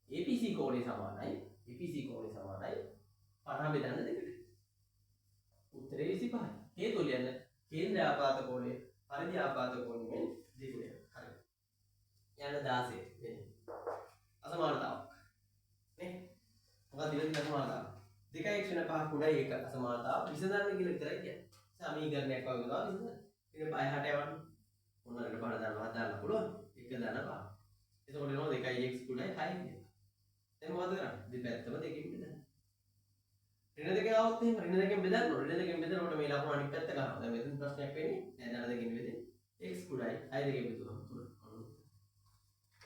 APC කෝණය සමානයි. APC කෝණය සමානයි 50 බෙදන්න දෙකට. උත්තරේ 25යි. හේතුව ලියන්න කේන්ද්‍ර ආපාත කෝණය පරිධි ආපාත කෝණයෙන් දෙගුණයක්. හරි. යන්න 16 වෙන්නේ. අසමානතාවක්. නේ? මොකක්ද ඉතින් අසමානතාව? 2x/5 කුඩයි 1 අසමානතාව විසඳන්න කියලා විතරයි කියන්නේ. සමීකරණයක් වගේ ගන්නවා විසඳන්න. ඉතින් 5 6 යවන්න. මොනවාකට පහල දාන්න පුළුවන්. 1 දාන්න පහ. එතකොට එනවා 2x කුඩයි 6 කියලා. දැන් මොකද කරන්නේ? දෙපැත්තම දෙකකින් බෙදන්න. ඍණ දෙකෙන් આવොත් එහෙම ඍණ දෙකෙන් බෙදන්න ඕනේ. ඍණ දෙකෙන් බෙදනකොට මේ ලකුණ අනිත් පැත්ත ගන්නවා. දැන් මෙතන ප්‍රශ්නයක් වෙන්නේ නෑ. ධන දෙකෙන් බෙදෙන්නේ. x කුඩයි 6 දෙකෙන් බෙදුවම 3.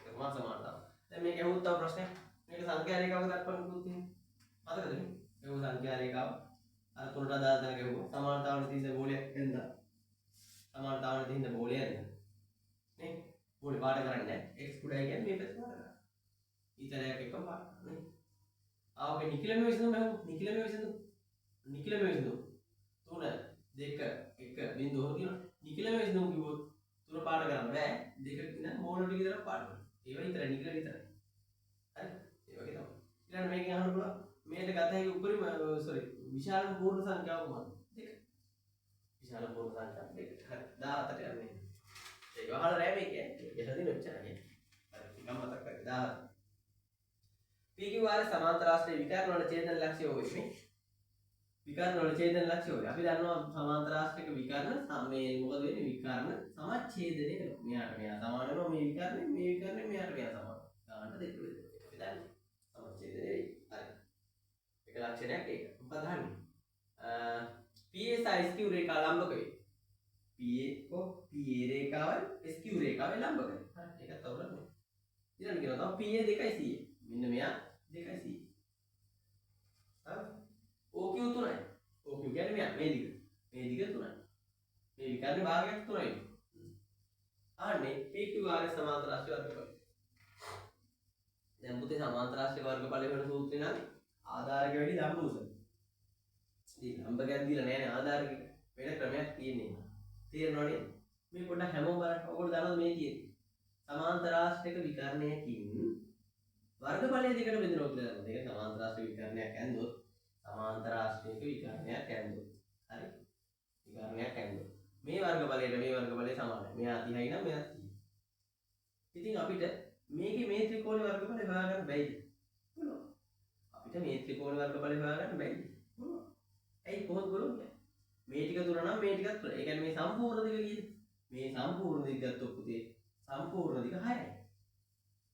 ඒක මා සමානතාව. දැන් මේක ඇහුවොත් තව ප්‍රශ්නයක්. මේක සංඛ්‍යා රේඛාවක දක්වන්න පුළුවන් තියෙන්නේ. මතකද මේ? ඒක සංඛ්‍යා රේඛාව. අර තුනට අදාළ තැන ගැහුවා. සමානතාවන තියෙන බෝලයක් එන්දා. සමානතාවන තියෙන බෝලය එන්දා. නේ? බෝලේ පාට කරන්නේ නැහැ. x කුඩයි කියන්නේ මේ පැත්ත පාට කරනවා. ඊතරයක් එක පාට නේ. ආවගේ නිකිලම විසඳුම හමු. නිකිලම විසඳුම. 3 2 1 බිංදුව හොදිනවා. නිකිලම විසඳුම කිව්වොත් 3 පාට කරන්න බෑ. 2 කියන මෝල් ටික විතර පාට කරනවා. ඒවා විතර නිකිල විතරයි. හරි? ඒ වගේ තමයි. ඊළඟ මේකෙන් අහන්න පුළුවන්. මේකට ගත හැකි උපරිම විශාලම පූර්ණ සංඛ්‍යාව මොකක්ද? 2. විශාලම පූර්ණ සංඛ්‍යාව 2. හරි. 17ට යන්නේ. ඒක අහලා රෑ මේකේ. ඒක හදින ඔච්චරයි. හරි. නිකම් මතක් කරගන්න. 17. PQ වාර සමාන්තර ආශ්‍රය විකර්ණ වල ඡේදන ලක්ෂ්‍ය වෙන්නේ. විකර්ණ වල ඡේදන ලක්ෂ්‍ය වෙන්නේ. අපි දන්නවා සමාන්තර ආශ්‍රයක විකර්ණ මේ මොකද වෙන්නේ? විකර්ණ සමච්ඡේදනය කරනවා. මෙයාට මෙයා සමාන වෙනවා මේ විකර්ණය මෙයාට මෙයා සමාන. ගානට දෙක වෙනවා. අපි දන්නේ. සමච්ඡේදනය වෙයි. හරි. එක ලක්ෂණයක් ඒක. මොකද අහන්නේ? PA SQ රේඛා ලම්බක වේ. PA රේඛාවයි SQ රේඛාවයි ලම්බක වේ. හරි. ඒකත් අවුලක් නෑ. ඊළඟ කියනවා PA 2යි CA. මෙන්න මෙයා 2යි CA. හරි. OQ 3යි. OQ කියන්නේ මෙයා මේ දිග. මේ දිග 3යි. මේ විකර්ණ භාගයක් 3යි. ආන්නේ PQ ආර සමාන්තර රාශි වර්ගඵල. දැන් පුතේ සමාන්තර රාශි වර්ගඵල වෙන සූත්‍රය නම් ආධාරක වැඩි ලම්බ උස. ඉතින් ලම්බකයක් දීලා නැහැ නේ ආධාරක වෙන ක්‍රමයක් තියෙන්නේ. තේරෙනව නේද? මේ පොඩ්ඩක් හැමෝම බලන්න. ඔයගොල්ලෝ දන්නවද මේ තියෙන්නේ? සමාන්තර රාශියක විකර්ණයකින් වර්ගඵලය දෙකට බෙදනවා කියලා දන්නවා. ඒක සමාන්තර රාශියක විකර්ණයක් ඇන්දොත් සමාන්තර රාශියක විකර්ණයක් ඇන්දොත්. හරි? විකර්ණයක් ඇන්දොත්. මේ වර්ගඵලයට මේ වර්ගඵලය සමානයි. මෙයා 30යි නම් මෙයා 30. ඉතින් අපිට මේකේ මේ ත්‍රිකෝණ වර්ගඵලය හොයාගන්න බැයිද? පුළුවන්. අපිට මේ ත්‍රිකෝණ වර්ගඵලය හොයාගන්න බැයිද? පුළුවන්. ඇයි කොහොමද පුළුවන් කියන්නේ? මේ ටික තුන නම් මේ ටිකත් තුන. ඒ කියන්නේ මේ සම්පූර්ණ දිග කීයද? මේ සම්පූර්ණ දිග ගත්තොත් පුතේ සම්පූර්ණ දිග 6යි.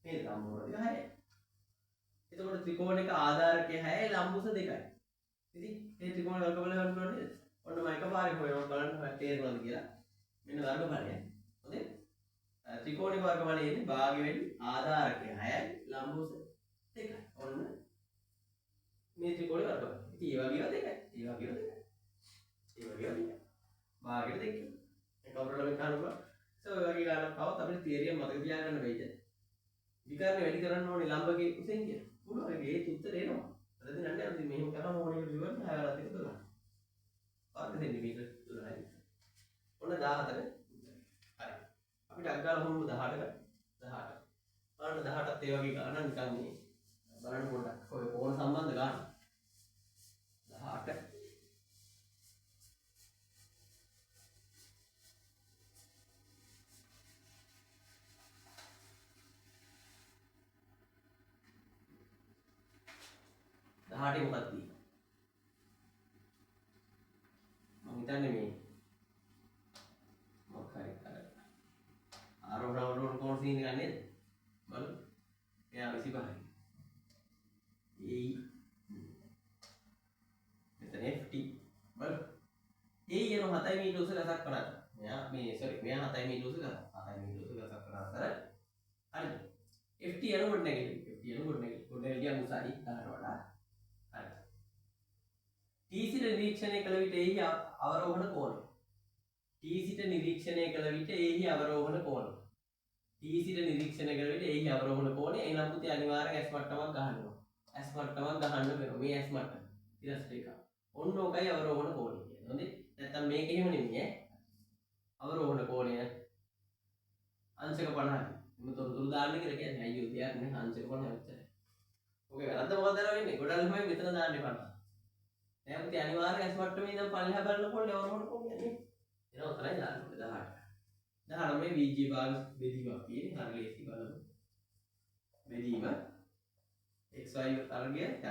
මේ සම්පූර්ණ දිග 6යි. එතකොට ත්‍රිකෝණයක ආධාරකය 6යි ලම්බුස 2යි. ඉතින් මේ ත්‍රිකෝණ වර්ගඵලය හොයන්න ඕනේ. ඔන්න මම එකපාරේ හොයනවා බලන්න මට තේරෙනවද කියලා. මෙන්න වර්ගඵලය. හොඳේ? ත්‍රිකෝණික වර්ගඵලයේ ඉන්නේ භාගය වෙන්නේ ආධාරකය 6යි ලම්බුස 2යි. ඔන්න මේ ත්‍රිකෝණේ වර්ගඵලය. ඉතින් ඒ වගේව 2යි. ඒ වගේව 2යි. ඒ වගේව 2යි. භාගයට 2යි. ඒක කවුරුල මේ කනවා. ඔය වගේ ගානක් આવත් අපිට තියරිය මතක තියාගන්න වෙයිද? විකර්ණ වැඩි කරන්න ඕනේ ලම්බකේ උසෙන් කියලා. පුළුවන්. ඒකේ උත්තර එනවා. වැරදි නෑ. අපි මෙහෙම කරාම ඕනේ විවරණ 6 වරක් එක 12. පාට දෙන්නේ මේක 12යි. ඔන්න 14 හරි අපි ටක් ගාලා හොමු 18කට 18 බලන්න 18ත් ඒ වගේ ගානක් නිකන් මේ බලන්න පොඩ්ඩක් ඔය ඕන සම්බන්ධ ගාන 18 18 මොකක්ද මම හිතන්නේ මේ මොකක් හරි ආරෝහණ අවරෝහණ කොහොමද සීන් එක නේද බලමු එයා 25යි ඒ මෙතන ft බලමු ඒ යන 7 මීටර උස ගසක් කරා මෙයා මේ සෝරි මෙයා 7 මීටර උස ගසක් 7 මීටර උස ගසක් කරා අතර හරි ft යන කොට නැගිලි ft යන කොට නැගිලි උසයි 10ට වඩා T සිට නිරීක්ෂණය කළ විට එහි අවරෝහණ කෝණය T සිට නිරීක්ෂණය කළ විට එහි අවරෝහණ කෝණය T සිට නිරීක්ෂණය කළ විට එහි අවරෝහණ කෝණය එනම් පුතේ අනිවාර්යෙන් S මට්ටමක් ගහනවා S මට්ටමක් ගහන්න වෙනවා මේ S මට්ටම ඊට රේඛා ඔන්න ඕකයි අවරෝහණ කෝණය කියන්නේ හොඳේ නැත්තම් මේක එහෙම නෙමෙයි අවරෝහණ කෝණය අංශක 50යි මම තොරතුරු දාන්න කියලා කියන්නේ අයියෝ තියක් නේ අංශක 50 විතරයි ඔකේ වැරද්ද මොකක්ද වෙන්නේ ගොඩක් ළමයි මෙතන දාන්නේ 50 දැන් පුතේ අනිවාර්යෙන් S මට්ටමේ ඉඳන් පල්ලෙහා බලනකොට අවරෝහණ කෝණය නේ එනවා උතරයි දාන්න ඕනේ 18 19 මේ VG භාග බෙදීමක් කියන්නේ හරි ලේසි බලමු බෙදීම xy අර්ගය යට y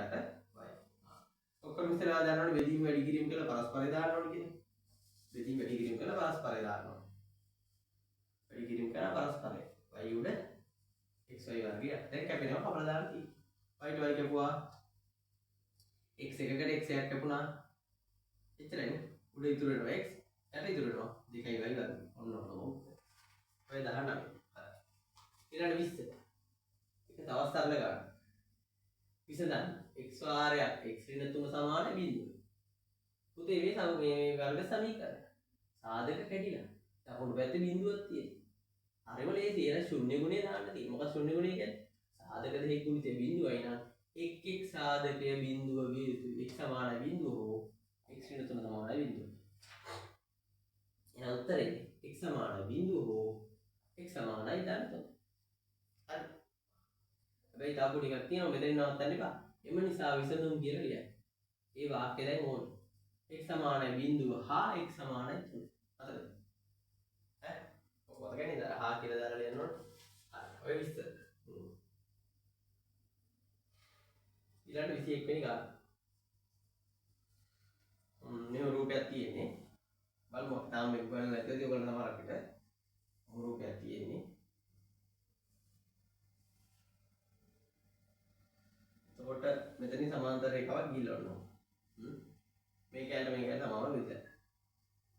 ඔක්කොම ඉස්සරහා දානවනේ බෙදීම වැඩි කිරීම කියලා පරස්පරය දාන්න ඕනේ කියන්නේ බෙදීම වැඩි කිරීම කියලා පරස්පරය දාන්න ඕනේ වැඩි කිරීම කරා පරස්පරය y උඩ xy වර්ගය දැන් කැපෙනවා කපලා දාන්න තියෙන්නේ y ට y කැපුවා x එකකට x එකක් කැපුණා එච්චරයි උඩ ඉතුරු වෙනවා x යට ඉතුරු වෙනවා 2y වර්ගය ඔන්න ඔය 19 හරි ඊළඟ 20 එක තවත් සරල ගන්න විසඳන්න x වාරයක් x ඍණ 3 සමාන බිඳුව පුතේ මේ වර්ග සමීකරණ සාධක කැඩිලා දකුණු පැත්තේ බිඳුවක් තියෙනවා හරිම ලේසි එන ශුන්‍ය ගුණය දාන්න තියෙනවා මොකක්ද ශුන්‍ය ගුණය කියන්නේ සාධක දෙකේ ගුණිතය බිඳුවයි නම් එක් සාධකය බිඳුව විය යුතුයි x සමාන බිඳුව හෝ x ඍණ 3 සමාන බිඳුව එහෙනම් උත්තරේ x සමාන බිඳුව හෝ x සමානයි දාන්න හරි හැබැයි තාපු ටිකක් තියෙනවා මෙතනින් නවත්තන්න එපා එම නිසා විසඳුම් කියලා ලියන්න ඒ වාක්‍යය දැන් ඕනේ x සමානයි බිඳුව හා x සමානයි 3 හතරද ඈ ඔක මතකයි නේද හා කියලා දාලා ලියන්න ඕනේ හරි ඔය විස්තර ඊළඟ 21 වෙනි ගාන මේ රූපයක් තියෙන්නේ බලමු තාම මේක බලන්න නැත්නම් ඔයගොල්ලෝ නමරක් එක රූපයක් තියෙන්නේ එතකොට මෙතනින් සමාන්තර රේඛාවක් ගිහිල්ලා මේක ඇල්ල මේක ඇල්ල සමාන විදියට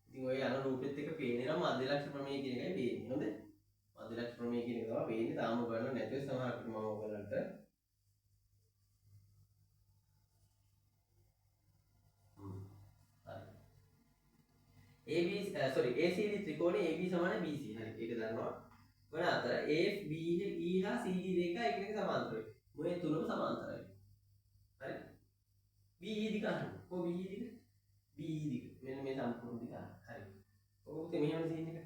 ඉතින් ඔය යන රූපෙත් එක පේන්නේ නම් මධ්‍යලක්ෂ ප්‍රමේය කියන එකයි පේන්නේ හොඳ මධ්‍යලක්ෂ ප්‍රමේය කියන එක තමයි පේන්නේ තාම බලන්න නැතුව සමහරකට මම ඔයගලන්ට AB sorry ACD ත්‍රිකෝණයේ AB සමාන BC හරි ඒක දන්නවා මොන අතර AF BE හා CD රේඛා එකිනෙක සමාන්තරයි මොේ තුනම සමාන්තරයි හරි BE දිග අහන්න කො BE දිග මෙන්න මේ සම්පූර්ණ දිග හරි ඔක උතේ මෙහෙම සීන් එක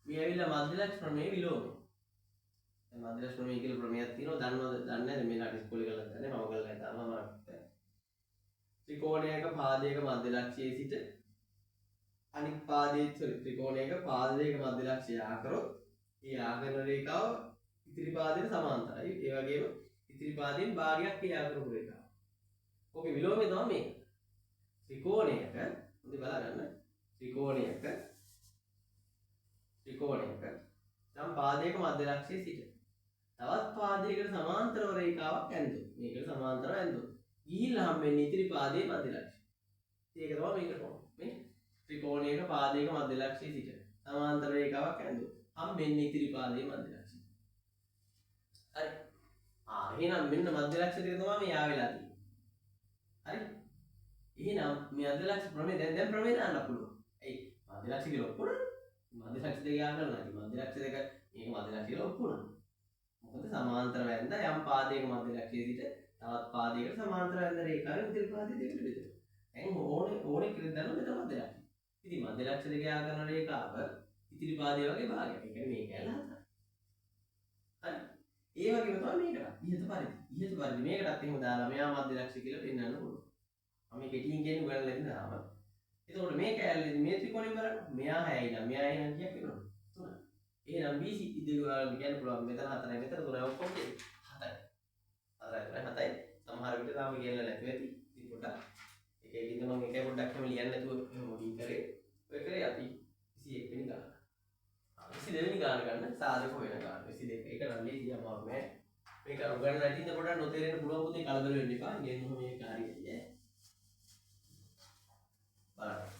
මේ ඇවිල්ලා මධ්‍යලක්ෂ ප්‍රමේය විලෝමය දැන් මධ්‍යලක්ෂ ප්‍රමේය කියලා ප්‍රමේයක් තියෙනවා දන්නවද දන්නේ නැද්ද මේලාට ඉස්කෝලේ කරලා දන්නේ මම කරලා හිතාම මම ත්‍රිකෝණයක පාදයක මධ්‍යලක්ෂයේ සිට අනික් පාදයේ ත්‍රිකෝණයක පාදයක මධ්‍යලක්ෂය ආකරොත් ඒ ආකරන රේඛාව ඉතිරි පාදයට සමාන්තරයි ඒ වගේම ඉතිරි පාදයෙන් භාගයක් ඒ ආකරපු රේඛාව. ඕකේ විලෝමය තමයි මේක. ත්‍රිකෝණයක හොඳට බලන්න ත්‍රිකෝණයක නම් පාදයක මධ්‍යලක්ෂයේ සිට තවත් පාදයකට සමාන්තරව රේඛාවක් ඇඳුම් මේකට සමාන්තරව ඇඳුම් ගිහිල්ලා හම්බෙන්නේ ඉතිරි පාදයේ මධ්‍යලක්ෂය. ඒක තමයි මේකට ඕනේ. මේ ත්‍රිකෝණයක පාදයක මධ්‍යලක්ෂයේ සිට සමාන්තර රේඛාවක් ඇඳුම් හම්බෙන්නේ ඉතිරි පාදයේ මධ්‍යලක්ෂය. හරි. එහෙනම් මෙන්න මධ්‍යලක්ෂ දෙක තමයි මේ ආවෙලා තියෙන්නේ. හරි. එහෙනම් මේ මධ්‍යලක්ෂ ප්‍රමේය දැන් ප්‍රමේය දාන්න පුළුවන්. එයි මධ්‍යලක්ෂ කියලා ඔක්කොම මධ්‍යලක්ෂ දෙක ගන්න නැහැ. මධ්‍යලක්ෂ දෙක මේක මධ්‍යලක්ෂ කියලා ඔක්කොම. මොකද සමාන්තර වැන්ද යම් පාදයක මධ්‍යලක්ෂයේ සිට තවත් පාදයකට සමාන්තර වැන්ද රේඛාවෙන් ඉතිරි පාදයේ දෙකට බෙදෙනවා. දැන් ඕනේ කියලා දාන්න මෙතන මධ්‍යලක්ෂ. ඉතින් මධ්‍යලක්ෂ දෙක ආකරන රේඛාව ඉතිරි පාදය වගේ භාගයක්. ඒ කියන්නේ මේ කැල්ල 4. හරි. ඒ වගේම තමයි මේකට. ඉහත පරිදි මේකටත් එහෙම දාලා මෙයා මධ්‍ය ලක්ෂ්‍ය කියලා පෙන්වන්න පුළුවන්. මම කෙටියෙන් කියන්නේ ඔයාලා ලෙන්න දාම. එතකොට මේ කැලේ මේ ත්‍රිකෝණය බලන්න. මෙයා 6යි නම් මෙයා එහෙනම් කීයක් වෙනවද? 3. එහෙනම් BC ඉදිරි ඔයාලා කියන්න පුළුවන් මෙතන 4යි මෙතන 3යි ඔක්කොම 7යි. 4යි 7යි. සමහර විට තාම කියන්න නැතුව ඇති. ඉතින් පොඩ්ඩක් එකකින්ද මම එකේ පොඩ්ඩක් එහෙම ලියන්න නැතුව මොකින් කරේ. ඔය කරේ අපි 21 වෙනි ගාන. 22 වෙනි ගාන ගන්න සාධක වෙන ගාන. 22 ඒක නම් ලේසියි අමාරු නෑ. මේක උගන්න නැතිනම් පොඩ්ඩක් නොතේරෙන්න පුළුවන් පුතේ කලබල වෙන්න එපා. ඉතින් මේක හරියයි ඈ. බලන්න.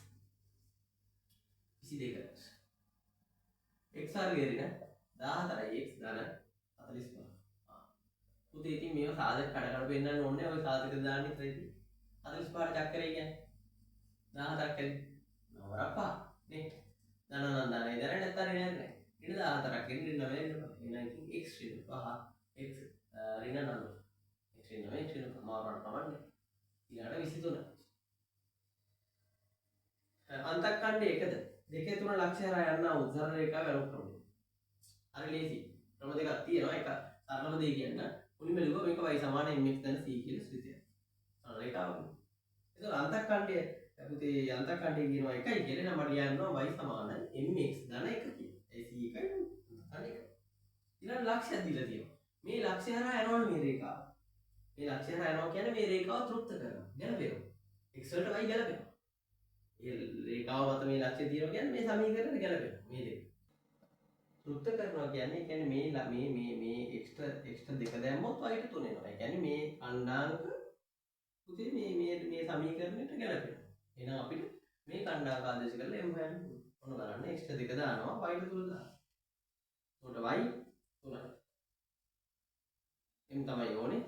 22 x වර්ගය නේ 14යි x ධන 45. පුතේ ඉතින් මේව සාධක කඩ කඩ පෙන්නන්න ඕනේ. ඔය සාධක දාන්න ඉතින් 45ට චක්‍රය කියන්නේ 14ක් කරේ. නවරක් පහ නේ. ධන දැන නැත්තරේ නෑ. ඉතින් 14ක් ඉන්න 9 ඉන්න. එහෙනම් ඉතින් x ඍණ 5 x ඍණ 9. x ඍණ 9 x ඍණ මාරණ කමන්නේ. ඊළඟට 23. අන්තක්ඛණ්ඩය එකද? දෙකේ තුන ලක්ෂ්‍ය හරහා යන්න උදාහරණ රේඛාව වැළක්වමු. අර ලේසි. ක්‍රම දෙකක් තියෙනවා. එක සරලම දෙය කියන්න. මුලින්ම ලිව්වා මේක y සමාන mx දැන c කියලා ස්ථිතිය. සරල රේඛාවක්. ඒක අන්තක්ඛණ්ඩය පුතේ අන්තක්ඛණ්ඩය කියනවා එකයි කියලා නම් මට කියන්නවා y සමාන mx ධන 1 කියලා. ඒ c එකයි අන්තක්ඛණ්ඩය. ඊළඟ ලක්ෂ්‍යයක් දීලා තියෙනවා. මේ ලක්ෂ්‍ය හරහා යනවනේ මේ රේඛාව. මේ ලක්ෂ්‍ය හරහා යනවා කියන්නේ මේ රේඛාව තෘප්ත කරනවා. ගැලපෙනවා. x වලට y ගැලපෙනවා. ඒ රේඛාව මත මේ ලක්ෂ්‍ය තියෙනවා කියන්නේ මේ සමීකරණයට ගැලපෙනවා. මේ දෙක. තෘප්ත කරනවා කියන්නේ මේ x දෙක දැම්මොත් y ට 3 එනවා. ඒ කියන්නේ මේ අණ්ඩාංක පුතේ මේ සමීකරණයට ගැලපෙනවා. එහෙනම් අපිට මේ අණ්ඩාංක ආදේශ කරලා m හොයන්න පුළුවන්. ඔන්න බලන්න x දෙක දානවා y ට 3 දානවා. එතකොට y 3යි. m තමයි ඕනේ.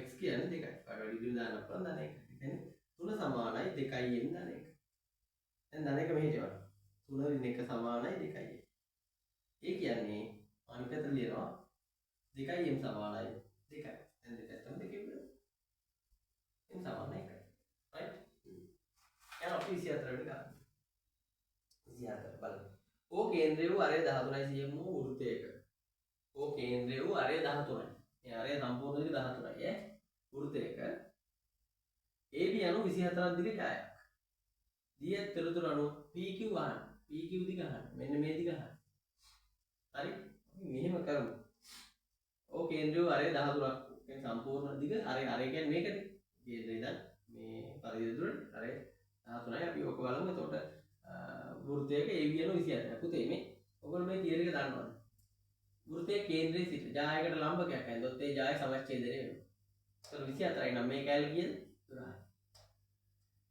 x කියන්නේ 2යි. වැඩි දින දාන්න පුළුවන් ධන 1. ඒ කියන්නේ 3 සමානයි 2යි m ධන 1. දැන් ධන 1 මෙහෙට යවන්න. 3 රින් 1 සමානයි 2යි. ඒ කියන්නේ අනිත් පැත්තට ලියනවා 2යි m සමානයි 2යි. දැන් දෙපැත්තම දෙකේ බලන්න. m සමානයි 1යි. right? එහෙනම් අපි 24 වෙනි ගන්න. 24 බලන්න. O කේන්ද්‍රය වූ අරය 13යි cm වූ වෘත්තයක. O කේන්ද්‍රය වූ අරය 13යි. මේ අරය සම්පූර්ණ දිග 13යි ඈ. වෘත්තයක AB අනු 24ක් දිග ඡායක්. දිය තොරතුරු අනු PQ ගන්න. PQ දිග ගන්න. මෙන්න මේ දිග ගන්න. හරි? අපි මෙහෙම කරමු. ඕ කේන්ද්‍රය අරය 13ක්. කියන්නේ සම්පූර්ණ දිග අරය කියන්නේ මේකනේ. කේන්ද්‍රය ඉඳන් මේ පරිධිය දුරට අරය 13යි. අපි ඔක බලමු. එතකොට වෘත්තයක AB අනු 24ක්. පුතේ මේ ඔයගොල්ලෝ මේ තියරි එක දන්නවද? වෘත්තයේ කේන්ද්‍රයේ සිට ජායකට ලම්බකයක් ඇඳොත් ඒ ජාය සමච්ඡේදනය වෙනවා. ඒතර 24යි නම් මේ කැලේ කීයද? 12යි.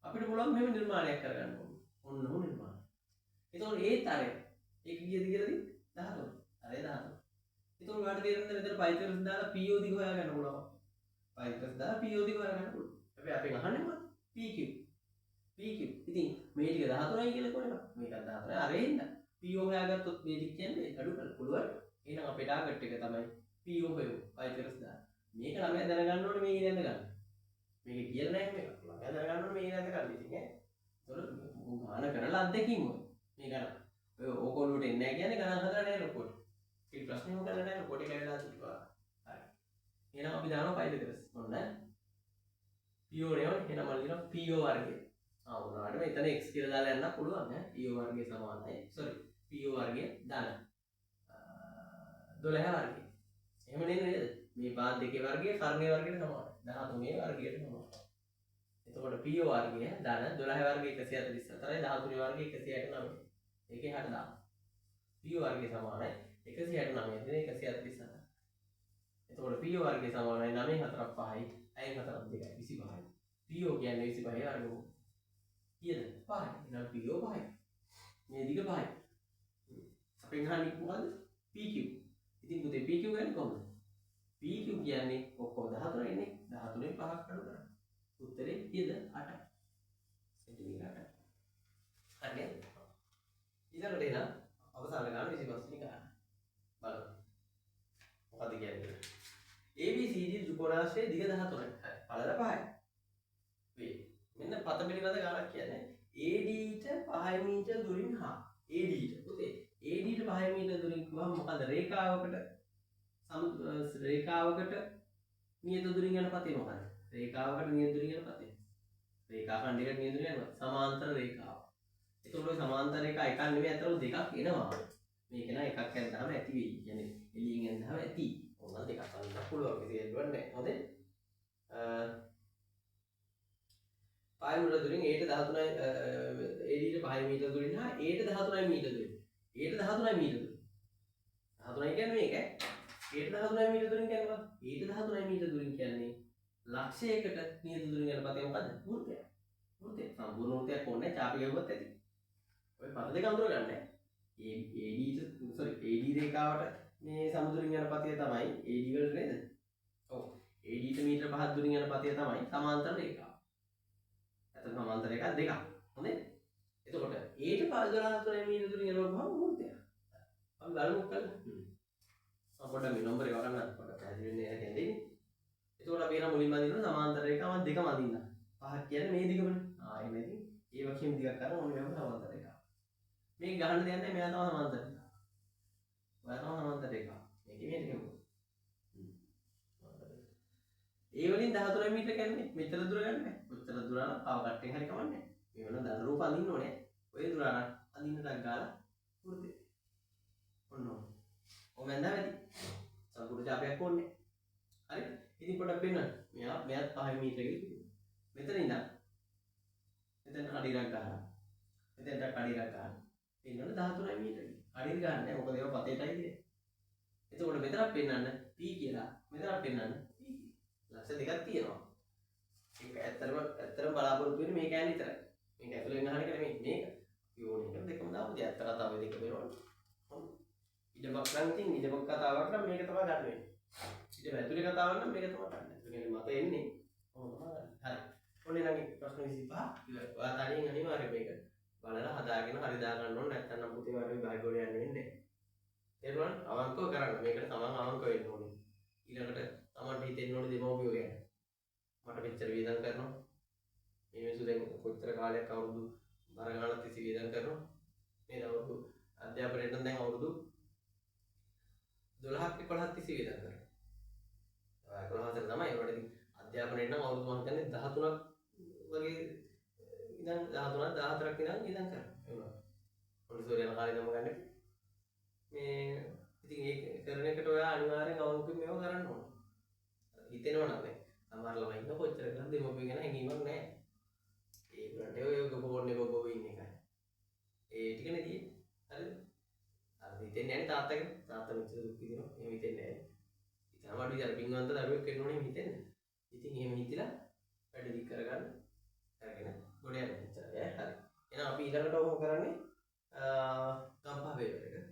අපිට පුළුවන් මෙහෙම නිර්මාණයක් කරගන්න ඕනේ. ඔන්න ඔහොම නිර්මාණය. එතකොට ඒත් අරය ඒක කීයද කියලාද? 13. අරය 13. එතකොට ඔයාලට තේරෙනවද මෙතන පයිතර්ස් දාලා PO දිග හොයාගන්න පුළුවන්. පයිතර්ස් දාලා PO දිග හොයාගන්න පුළුවන්. අපි අපෙන් අහන්නේ මොකක්ද? PQ. ඉතින් මේ ටික 13යි කියලා කොහෙද? මේකත් 13යි. අරේ ඉන්න. PO හොයාගත්තොත් මේ ටික කියන්නේ අඩු කරලා පුළුවන්. එහෙනම් අපේ ටාගට් එක තමයි PO හොයමු. පයිතර්ස් දාලා. මේක ළමයා දැනගන්න ඕනේ මේ ඉඳන් ගන්න. මේක කියලා නැහැ මේක. ළමයා දැනගන්න ඕනේ මේ ඉඳන් ගන්න. ඉතින් ඈ. ඒතකොට ගාන කරලා අත්දැකීම් ඔය. මේ ගණන්. ඔය ඕකොල්ලුට එන්නේ නැහැ කියන්නේ ගණන් හදලා නැහැ ලොකෝට. ඒ ප්‍රශ්නේම කරලා නැහැ ලොකෝට එක වෙලා තිබ්බා. හරි. එහෙනම් අපි දානවා පයිතර්ස්. ඔන්න. PO නේවනේ. එහෙනම් මම ලියනවා PO වර්ගය. උනාට මෙතන x කියලා දාලා යන්න පුළුවන් ඈ. PO වර්ගය සමානයි. PO වර්ගය ධන 12 වර්ගය. එහෙම නේද? මේ පාද දෙකේ වර්ගය කර්ණයේ වර්ගයට සමානයි. 13 වර්ගයට සමානයි. එතකොට PO වර්ගය ධන 12 වර්ගය 144යි 13 වර්ගය 169. ඒකේ 60 දාන්න. PO වර්ගය සමානයි 169 දින 144. එතකොට PO වර්ගය සමානයි 9 4ක් 5යි 6 4ක් 2යි 25යි. PO කියන්නේ 25 වර්ගමූල. කීයද? 5යි. එහෙනම් PO 5යි. මේ දිග 5යි. අපෙන් අහන්නේ මොකද්ද? PQ. ඉතින් පුතේ PQ කියන්නේ කොහොමද? PQ කියන්නේ ඔක්කොම 13 නේ. 13න් 5ක් අඩු කරන්න. උත්තරේ කීයද? 8යි. සෙන්ටිමීටර 8යි. හරිද? ඊළඟට එන අවසාන ගාන 25 වෙනි ගාන. බලමු. මොකද කියන්නේ? ABCD ත්‍රිකෝණාශ්‍රයේ දිග 13යි. හරි. පළල 5යි. වේ. මෙන්න පත පිළිබඳ ගානක් කියන්නේ AD ට 5 මීටර දුරින් හා AD ට පුතේ 5 මීටර දුරින් කිව්වම මොකද රේඛාවකට රේඛාවකට නියත දුරින් යන පතේ මොකද? රේඛාවකට නියත දුරින් යන පතේ. රේඛා ඛණ්ඩයකට නියත දුරින් යනවා. සමාන්තර රේඛාව. ඒතකොට සමාන්තර රේඛා එකක් නෙමෙයි අතර දෙකක් එනවා. මේක නා එකක් ඇද්දාම ඇති වෙයි. කියන්නේ එළියෙන් ඇද්දාම ඇති. ඕනනම් දෙකක් අල්ලන්න පුළුවන්. කිසි දෙයක් නැහැ. හොඳේ. 5 මීටර දුරින් A ට 13යි AD ට 5 මීටර දුරින් හා A ට 13යි මීටර දුරින්. A ට 13යි මීටර දුරින්. 13යි කියන්නේ මේක. A ට 13යි මීටර දුරින් කියන්නේ මොකක්ද? A ට 13යි මීටර දුරින් කියන්නේ ලක්ෂයකට නියත දුරින් යන පතේ මොකද්ද? වෘත්තය. වෘත්තය. සම්පූර්ණ වෘත්තයක් ඕනේ චාපි ගෙවුවත් ඇති. ඔය පත දෙක අඳුර ගන්න. AD රේඛාවට මේ සමුදුරින් යන පතේ තමයි AD වලට නේද? ඔව්. AD ට මීටර 5ක් දුරින් යන පතේ තමයි සමාන්තර රේඛාව. එතකොට සමාන්තර රේඛා දෙකක්. හොඳේ. එතකොට A ට 12 මීටර දුරින් යනවා වෘත්තය. අපි බලමු කළා. අපොඩ්ඩක් මේ නම්බරේ වගන්න පොඩ්ඩක් පැහැදිලි වෙන්නේ නැහැ කියන්නේ. එතකොට අපි එන මුලින්ම අදින්න සමාන්තර රේඛාව දෙකම අදින්න. පහක් කියන්නේ මේ දිගමනේ. එහෙම ඉතින් ඒ වගේම දිගක් කරන ඕනේ වෙනම සමාන්තර රේඛාව. මේක ගහන්න දෙයක් නැහැ මෙයා තමයි සමාන්තර රේඛාව. ඔයා තමයි සමාන්තර රේඛාව. මේක මේ ටික. ඒ වලින් 13 මීටර කියන්නේ මෙච්චර දුර ගන්න බෑ. ඔච්චර දුර නම් පාව කට්ටෙන් හරි කවන්නේ. මේ වෙන දන රූප අඳින්න ඕනේ. ඔය දුර නම් අඳින්න ටක් ගාලා වෘත්තේ. ඔන්න ඕන. ඔමෙන්ද වැඩි. සම්පූර්ණ ඡාපයක් ඕනේ. හරි. ඉතින් පොඩක් වෙන්න. මෙයාත් 5 මීටර කියලා. මෙතන ඉඳන් මෙතන කඩිරක් ගහලා. මෙතෙන්ට කඩිරක් ගහලා. පින්නන 13 මීටර. කඩිර ගන්න නෑ. මොකද ඒවා පතේටයි ඉන්නේ. එතකොට මෙතනක් පෙන්නන්න P කියලා. මෙතනක් පෙන්නන්න P. ලක්ෂ දෙකක් තියෙනවා. ඒක ඇත්තටම බලාපොරොත්තු වෙන්නේ මේක යන විතරයි. මේක ඇතුලෙන් අහන එක නෙමෙයි මේක. යෝන එක දෙකම දාමු. ඇත්ත කතාව දෙක වෙනවනේ. හොඳ. ඉඩමක් නම් ඉතින් ඉඩමක් කතාවක් නම් මේක තමයි ගන්න වෙන්නේ. ඉඩම ඇතුලේ කතාවක් නම් මේක තමයි ගන්න. ඒ කියන්නේ මත එන්නේ. කොහොමද ගන්න. හරි. ඔන්නේ නම් ප්‍රශ්න 25 ඉවරයි. ඔයා තනියෙන් අනිවාර්යයෙන් මේක බලලා හදාගෙන හරි දා ගන්න ඕනේ. නැත්නම් නම් පුතේ වගේ බයිගෝල යන්න වෙන්නේ නැහැ. තේරුණාද? අවංකව කරන්න. මේකට තමන් අවංක වෙන්න ඕනේ. ඊළඟට තමන්ට හිතෙන්න ඕනේ දෙමව්පියෝ ගැන. මට මෙච්චර වේදන් කරනවා. මේ මිනිස්සු දැන් කොච්චර කාලයක් අවුරුදු බර ගානක් තිස්සේ වේදන් කරනවා. මේ අවුරුදු අධ්‍යාපනයට දැන් අවුරුදු 12ක් 11ක් තිස්සේ වේදන් කරනවා. 11 තමයි ඒවට ඉතින් අධ්‍යාපනයට නම් අවුරුදු මම කියන්නේ 13ක් වගේ ඉඳන් 13ක් 14ක් ඉඳන් ඉඳන් කරනවා. පොලිසිය යන කාලේ නම් ගන්න මේ ඉතින් ඒක කරන එකට ඔයා අනිවාර්යෙන් අවුරුදු මේව කරන්න ඕන. හිතෙනවා නම් සමහර ළමයි ඉන්න කොච්චර කරලා දෙමව්පිය ගැන හැඟීමක් නැහැ. ඒගොල්ලන්ට ඔය ගොබෝන්නේ ගොබෝ ඉන්නේ එකයි. ඒ ටිකනේ තියෙන්නේ. හරිද? අර හිතෙන්නේ නැහැ තාත්තගේ. තාත්තා මෙච්චර දුක් විඳිනවා. එහෙම හිතෙන්නේ නැහැ. ඉතින් අමාරුයි අර පින්වන්ත දරුවෙක් වෙන්න ඕනේ හිතෙන්නේ. ඉතින් එහෙම හිතලා වැඩි දික් කරගන්න. කරගෙන ගොඩ යන්න ඉච්චා. හරි. එහෙනම් අපි ඊළඟට ඔහොම කරන්නේ ගම්පහ වේවර එක.